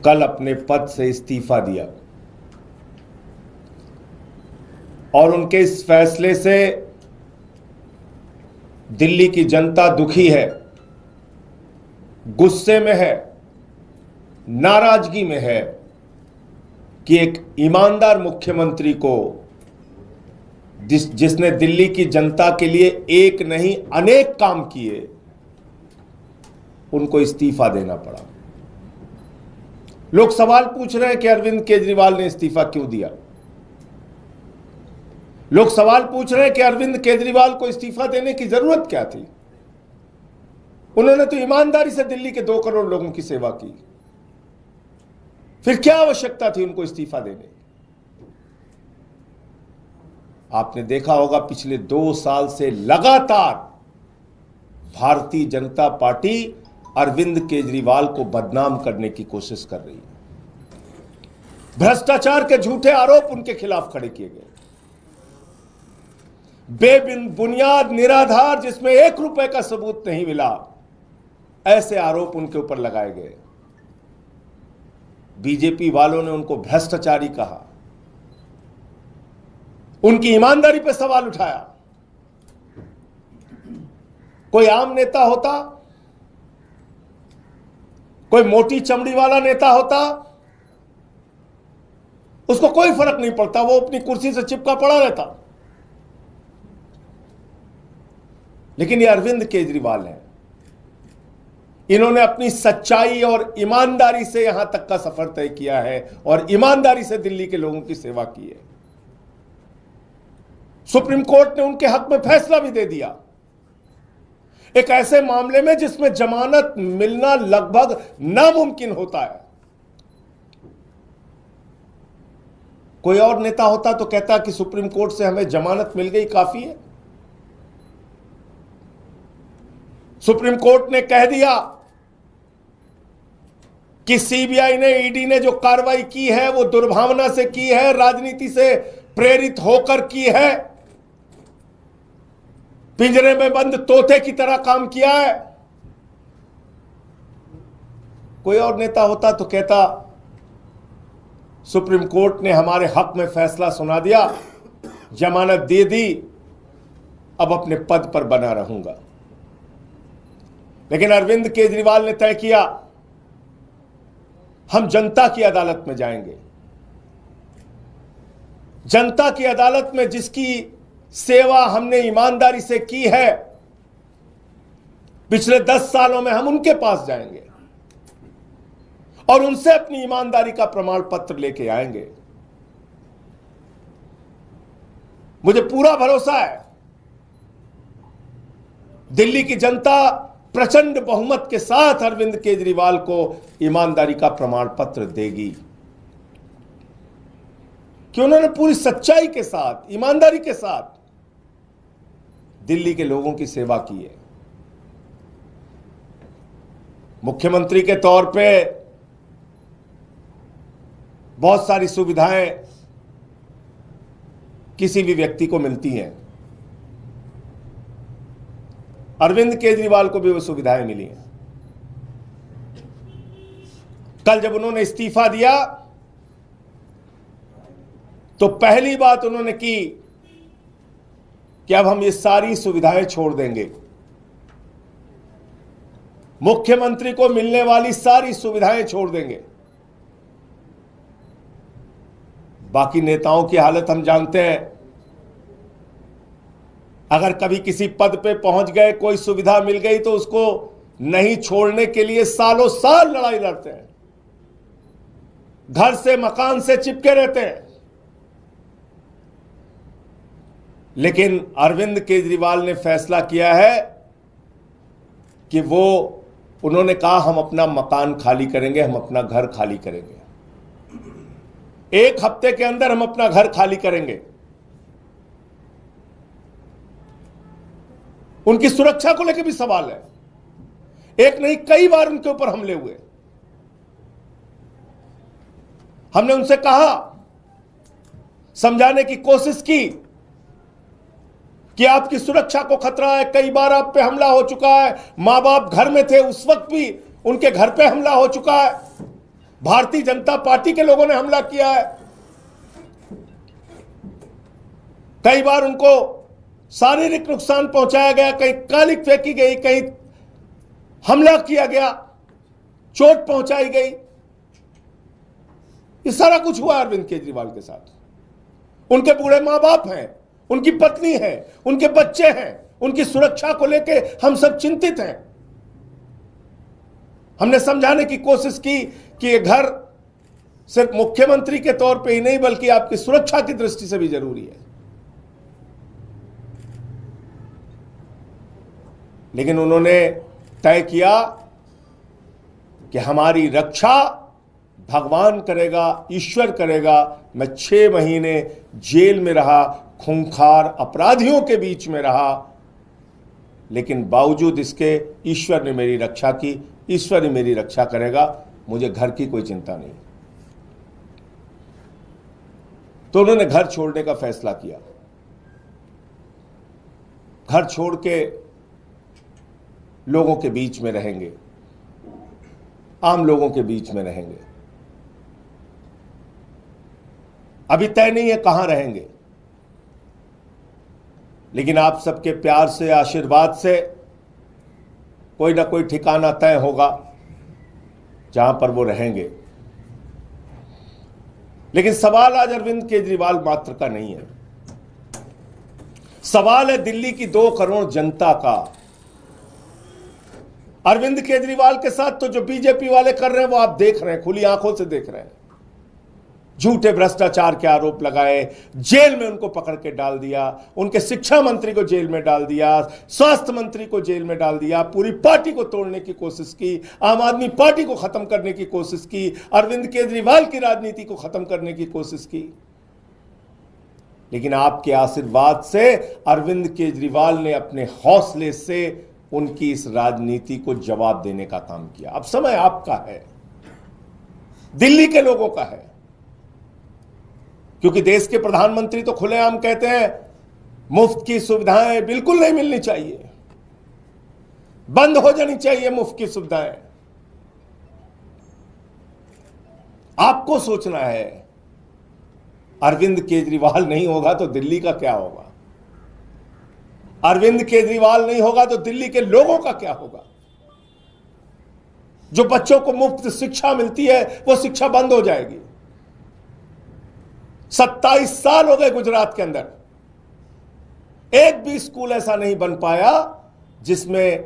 कल अपने पद से इस्तीफा दिया और उनके इस फैसले से दिल्ली की जनता दुखी है, गुस्से में है, नाराजगी में है कि एक ईमानदार मुख्यमंत्री को जिसने दिल्ली की जनता के लिए एक नहीं अनेक काम किए, उनको इस्तीफा देना पड़ा। लोग सवाल पूछ रहे हैं कि अरविंद केजरीवाल ने इस्तीफा क्यों दिया। लोग सवाल पूछ रहे हैं कि अरविंद केजरीवाल को इस्तीफा देने की जरूरत क्या थी। उन्होंने तो ईमानदारी से दिल्ली के 2 करोड़ लोगों की सेवा की, फिर क्या आवश्यकता थी उनको इस्तीफा देने की। आपने देखा होगा पिछले 2 साल से लगातार भारतीय जनता पार्टी अरविंद केजरीवाल को बदनाम करने की कोशिश कर रही है। भ्रष्टाचार के झूठे आरोप उनके खिलाफ खड़े किए गए, बेबुनियाद निराधार जिसमें 1 रुपए का सबूत नहीं मिला, ऐसे आरोप उनके ऊपर लगाए गए। बीजेपी वालों ने उनको भ्रष्टाचारी कहा, उनकी ईमानदारी पर सवाल उठाया। कोई आम नेता होता, कोई मोटी चमड़ी वाला नेता होता, उसको कोई फर्क नहीं पड़ता, वो अपनी कुर्सी से चिपका पड़ा रहता। लेकिन ये अरविंद केजरीवाल हैं, इन्होंने अपनी सच्चाई और ईमानदारी से यहां तक का सफर तय किया है और ईमानदारी से दिल्ली के लोगों की सेवा की है। सुप्रीम कोर्ट ने उनके हक में फैसला भी दे दिया, एक ऐसे मामले में जिसमें जमानत मिलना लगभग नामुमकिन होता है। कोई और नेता होता तो कहता कि सुप्रीम कोर्ट से हमें जमानत मिल गई, काफी है। सुप्रीम कोर्ट ने कह दिया कि सीबीआई ने, ईडी ने जो कार्रवाई की है वो दुर्भावना से की है, राजनीति से प्रेरित होकर की है, पिंजरे में बंद तोते की तरह काम किया है। कोई और नेता होता तो कहता सुप्रीम कोर्ट ने हमारे हक में फैसला सुना दिया, जमानत दे दी, अब अपने पद पर बना रहूंगा। लेकिन अरविंद केजरीवाल ने तय किया हम जनता की अदालत में जाएंगे। जनता की अदालत में जिसकी सेवा हमने ईमानदारी से की है पिछले 10 सालों में, हम उनके पास जाएंगे और उनसे अपनी ईमानदारी का प्रमाण पत्र लेके आएंगे। मुझे पूरा भरोसा है दिल्ली की जनता प्रचंड बहुमत के साथ अरविंद केजरीवाल को ईमानदारी का प्रमाण पत्र देगी, कि उन्होंने पूरी सच्चाई के साथ, ईमानदारी के साथ दिल्ली के लोगों की सेवा की है। मुख्यमंत्री के तौर पे बहुत सारी सुविधाएं किसी भी व्यक्ति को मिलती हैं, अरविंद केजरीवाल को भी वो सुविधाएं मिली हैं। कल जब उन्होंने इस्तीफा दिया तो पहली बात उन्होंने की कि अब हम ये सारी सुविधाएं छोड़ देंगे, मुख्यमंत्री को मिलने वाली सारी सुविधाएं छोड़ देंगे। बाकी नेताओं की हालत हम जानते हैं, अगर कभी किसी पद पे पहुंच गए, कोई सुविधा मिल गई तो उसको नहीं छोड़ने के लिए सालों साल लड़ाई लड़ते हैं, घर से मकान से चिपके रहते हैं। लेकिन अरविंद केजरीवाल ने फैसला किया है कि उन्होंने कहा हम अपना मकान खाली करेंगे, हम अपना घर खाली करेंगे, 1 हफ्ते के अंदर हम अपना घर खाली करेंगे। उनकी सुरक्षा को लेकर भी सवाल है, एक नहीं कई बार उनके ऊपर हमले हुए। हमने उनसे कहा, समझाने की कोशिश की कि आपकी सुरक्षा को खतरा है, कई बार आप पे हमला हो चुका है, मां बाप घर में थे उस वक्त भी उनके घर पे हमला हो चुका है, भारतीय जनता पार्टी के लोगों ने हमला किया है। कई बार उनको शारीरिक नुकसान पहुंचाया गया, कहीं कालिक फेंकी गई, कहीं हमला किया गया, चोट पहुंचाई गई। ये सारा कुछ हुआ अरविंद केजरीवाल के साथ। उनके बूढ़े मां बाप हैं, उनकी पत्नी है, उनके बच्चे हैं, उनकी सुरक्षा को लेके हम सब चिंतित हैं। हमने समझाने की कोशिश की कि ये घर सिर्फ मुख्यमंत्री के तौर पे ही नहीं बल्कि आपकी सुरक्षा की दृष्टि से भी जरूरी है। लेकिन उन्होंने तय किया कि हमारी रक्षा भगवान करेगा, ईश्वर करेगा। मैं 6 महीने जेल में रहा, खूंखार अपराधियों के बीच में रहा, लेकिन बावजूद इसके ईश्वर ने मेरी रक्षा की, ईश्वर ही मेरी रक्षा करेगा, मुझे घर की कोई चिंता नहीं। तो उन्होंने घर छोड़ने का फैसला किया। घर छोड़ के लोगों के बीच में रहेंगे, आम लोगों के बीच में रहेंगे। अभी तय नहीं है कहां रहेंगे, लेकिन आप सबके प्यार से, आशीर्वाद से कोई ना कोई ठिकाना तय होगा जहां पर वो रहेंगे। लेकिन सवाल आज अरविंद केजरीवाल मात्र का नहीं है, सवाल है दिल्ली की 2 करोड़ जनता का। अरविंद केजरीवाल के साथ तो जो बीजेपी वाले कर रहे हैं वो आप देख रहे हैं, खुली आंखों से देख रहे हैं। झूठे भ्रष्टाचार के आरोप लगाए, जेल में उनको पकड़ के डाल दिया, उनके शिक्षा मंत्री को जेल में डाल दिया, स्वास्थ्य मंत्री को जेल में डाल दिया, पूरी पार्टी को तोड़ने की कोशिश की, आम आदमी पार्टी को खत्म करने की कोशिश की, अरविंद केजरीवाल की राजनीति को खत्म करने की कोशिश की। लेकिन आपके आशीर्वाद से अरविंद केजरीवाल ने अपने हौसले से उनकी इस राजनीति को जवाब देने का काम किया। अब समय आपका है, दिल्ली के लोगों का है, क्योंकि देश के प्रधानमंत्री तो खुलेआम कहते हैं मुफ्त की सुविधाएं बिल्कुल नहीं मिलनी चाहिए, बंद हो जानी चाहिए मुफ्त की सुविधाएं। आपको सोचना है, अरविंद केजरीवाल नहीं होगा तो दिल्ली का क्या होगा, अरविंद केजरीवाल नहीं होगा तो दिल्ली के लोगों का क्या होगा। जो बच्चों को मुफ्त शिक्षा मिलती है वो शिक्षा बंद हो जाएगी। 27 साल हो गए गुजरात के अंदर, एक भी स्कूल ऐसा नहीं बन पाया जिसमें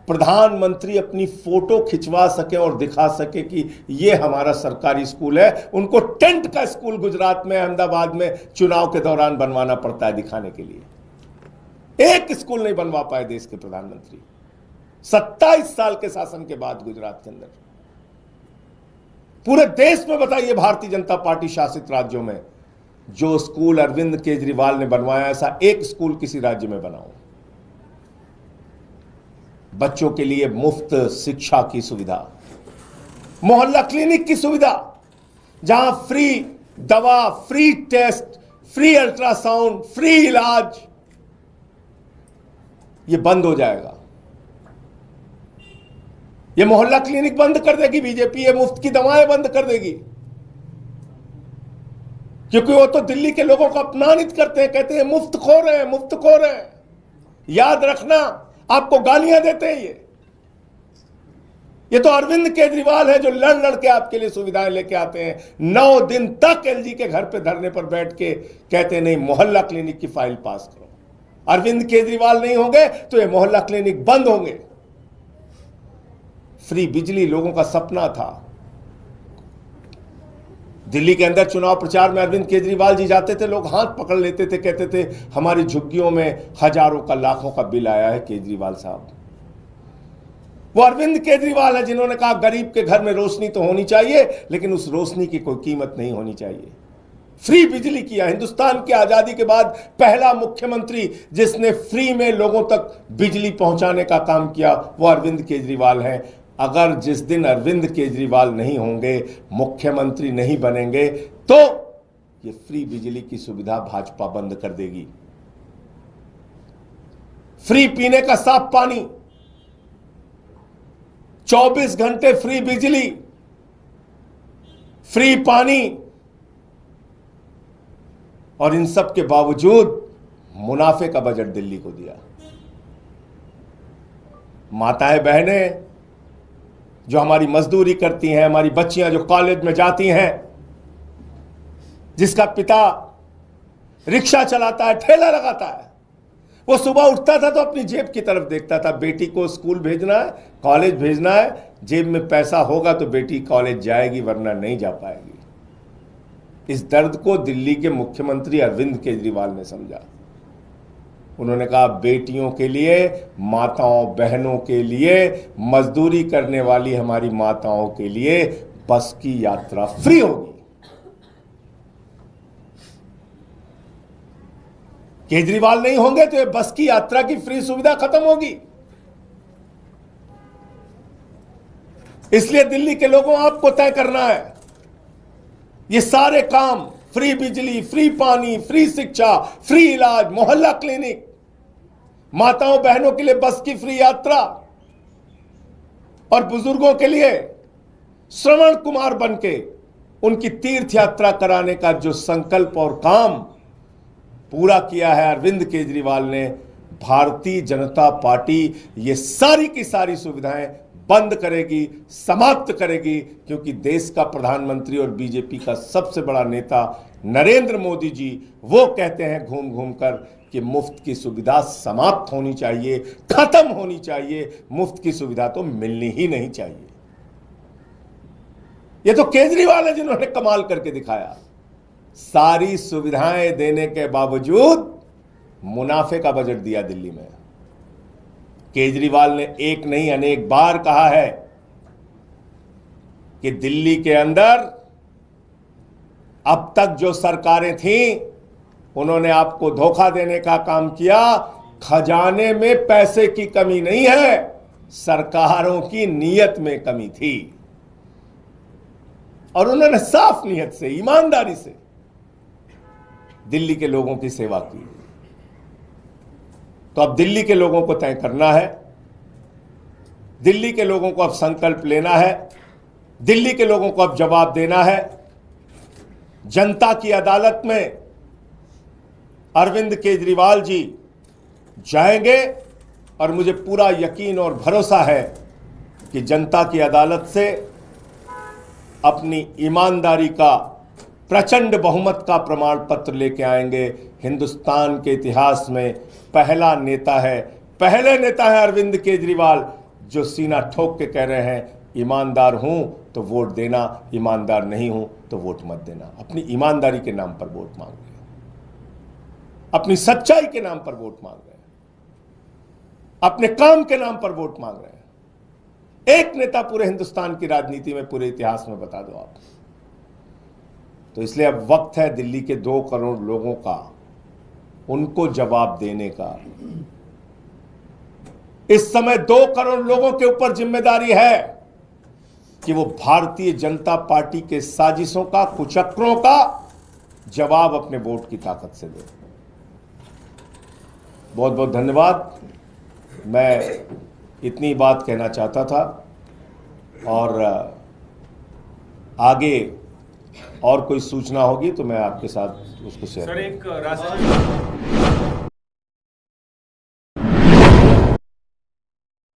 प्रधानमंत्री अपनी फोटो खिंचवा सके और दिखा सके कि यह हमारा सरकारी स्कूल है। उनको टेंट का स्कूल गुजरात में, अहमदाबाद में चुनाव के दौरान बनवाना पड़ता है दिखाने के लिए। एक स्कूल नहीं बनवा पाए देश के प्रधानमंत्री 27 साल के शासन के बाद गुजरात के अंदर। पूरे देश में बताइए, भारतीय जनता पार्टी शासित राज्यों में जो स्कूल अरविंद केजरीवाल ने बनवाया, ऐसा एक स्कूल किसी राज्य में बनाओ। बच्चों के लिए मुफ्त शिक्षा की सुविधा, मोहल्ला क्लिनिक की सुविधा, जहां फ्री दवा, free test, free ultrasound, free इलाज, ये बंद हो जाएगा। ये मोहल्ला क्लिनिक बंद कर देगी बीजेपी, ये मुफ्त की दवाएं बंद कर देगी, क्योंकि वो तो दिल्ली के लोगों को अपमानित करते हैं, कहते हैं मुफ्त खो रहे हैं, मुफ्त खो रहे हैं। याद रखना, आपको गालियां देते हैं ये तो अरविंद केजरीवाल है जो लड़ लड़ के आपके लिए सुविधाएं लेके आते हैं। 9 दिन तक एलजी के घर पे धरने पर बैठ के कहते नहीं मोहल्ला क्लिनिक की फाइल पास करो। अरविंद केजरीवाल नहीं होंगे तो ये मोहल्ला क्लिनिक बंद होंगे। फ्री बिजली लोगों का सपना था। दिल्ली के अंदर चुनाव प्रचार में अरविंद केजरीवाल जी जाते थे, लोग हाथ पकड़ लेते थे, कहते थे हमारी झुग्गियों में हजारों का, लाखों का बिल आया है केजरीवाल साहब। वो अरविंद केजरीवाल है जिन्होंने कहा गरीब के घर में रोशनी तो होनी चाहिए, लेकिन उस रोशनी की कोई कीमत नहीं होनी चाहिए। फ्री बिजली किया। हिंदुस्तान की आजादी के बाद पहला मुख्यमंत्री जिसने फ्री में लोगों तक बिजली पहुंचाने का काम किया वो अरविंद केजरीवाल है। अगर जिस दिन अरविंद केजरीवाल नहीं होंगे, मुख्यमंत्री नहीं बनेंगे, तो ये फ्री बिजली की सुविधा भाजपा बंद कर देगी। फ्री पीने का साफ पानी, 24 घंटे फ्री बिजली, फ्री पानी, और इन सब के बावजूद मुनाफे का बजट दिल्ली को दिया। माताएं बहनें जो हमारी मजदूरी करती हैं, हमारी बच्चियां जो कॉलेज में जाती हैं, जिसका पिता रिक्शा चलाता है, ठेला लगाता है, वो सुबह उठता था तो अपनी जेब की तरफ देखता था। बेटी को स्कूल भेजना है, कॉलेज भेजना है, जेब में पैसा होगा तो बेटी कॉलेज जाएगी, वरना नहीं जा पाएगी। इस दर्द को दिल्ली के मुख्यमंत्री अरविंद केजरीवाल ने समझा। उन्होंने कहा बेटियों के लिए, माताओं बहनों के लिए, मजदूरी करने वाली हमारी माताओं के लिए बस की यात्रा फ्री होगी। केजरीवाल नहीं होंगे तो ये बस की यात्रा की फ्री सुविधा खत्म होगी। इसलिए दिल्ली के लोगों आपको तय करना है, ये सारे काम, फ्री बिजली, फ्री पानी, फ्री शिक्षा, फ्री इलाज, मोहल्ला क्लिनिक, माताओं बहनों के लिए बस की फ्री यात्रा, और बुजुर्गों के लिए श्रवण कुमार बनके उनकी तीर्थ यात्रा कराने का जो संकल्प और काम पूरा किया है अरविंद केजरीवाल ने, भारतीय जनता पार्टी ये सारी की सारी सुविधाएं बंद करेगी, समाप्त करेगी, क्योंकि देश का प्रधानमंत्री और बीजेपी का सबसे बड़ा नेता नरेंद्र मोदी जी वो कहते हैं घूम घूम कर कि मुफ्त की सुविधा समाप्त होनी चाहिए, खत्म होनी चाहिए, मुफ्त की सुविधा तो मिलनी ही नहीं चाहिए। ये तो केजरीवाल है जिन्होंने कमाल करके दिखाया। सारी सुविधाएं देने के बावजूद मुनाफे का बजट दिया दिल्ली में। केजरीवाल ने एक नहीं अनेक बार कहा है कि दिल्ली के अंदर अब तक जो सरकारें थीं उन्होंने आपको धोखा देने का काम किया। खजाने में पैसे की कमी नहीं है, सरकारों की नीयत में कमी थी, और उन्होंने साफ नीयत से, ईमानदारी से दिल्ली के लोगों की सेवा की। तो अब दिल्ली के लोगों को तय करना है, दिल्ली के लोगों को अब संकल्प लेना है, दिल्ली के लोगों को अब जवाब देना है। जनता की अदालत में अरविंद केजरीवाल जी जाएंगे, और मुझे पूरा यकीन और भरोसा है कि जनता की अदालत से अपनी ईमानदारी का प्रचंड बहुमत का प्रमाण पत्र लेके आएंगे। हिंदुस्तान के इतिहास में पहला नेता है, पहले नेता है अरविंद केजरीवाल जो सीना ठोक के कह रहे हैं ईमानदार हूं तो वोट देना, ईमानदार नहीं हूं तो वोट मत देना। अपनी ईमानदारी के नाम पर वोट मांग रहे हैं, अपनी सच्चाई के नाम पर वोट मांग रहे हैं, अपने काम के नाम पर वोट मांग रहे हैं। एक नेता पूरे हिंदुस्तान की राजनीति में, पूरे इतिहास में बता दो आप। तो इसलिए अब वक्त है दिल्ली के 2 करोड़ लोगों का, उनको जवाब देने का। इस समय 2 करोड़ लोगों के ऊपर जिम्मेदारी है कि वो भारतीय जनता पार्टी के साजिशों का, कुचक्रों का जवाब अपने वोट की ताकत से दे। बहुत बहुत धन्यवाद। मैं इतनी बात कहना चाहता था, और आगे और कोई सूचना होगी तो मैं आपके साथ उसको शेयर करूंगा। सर, एक राष्ट्रीय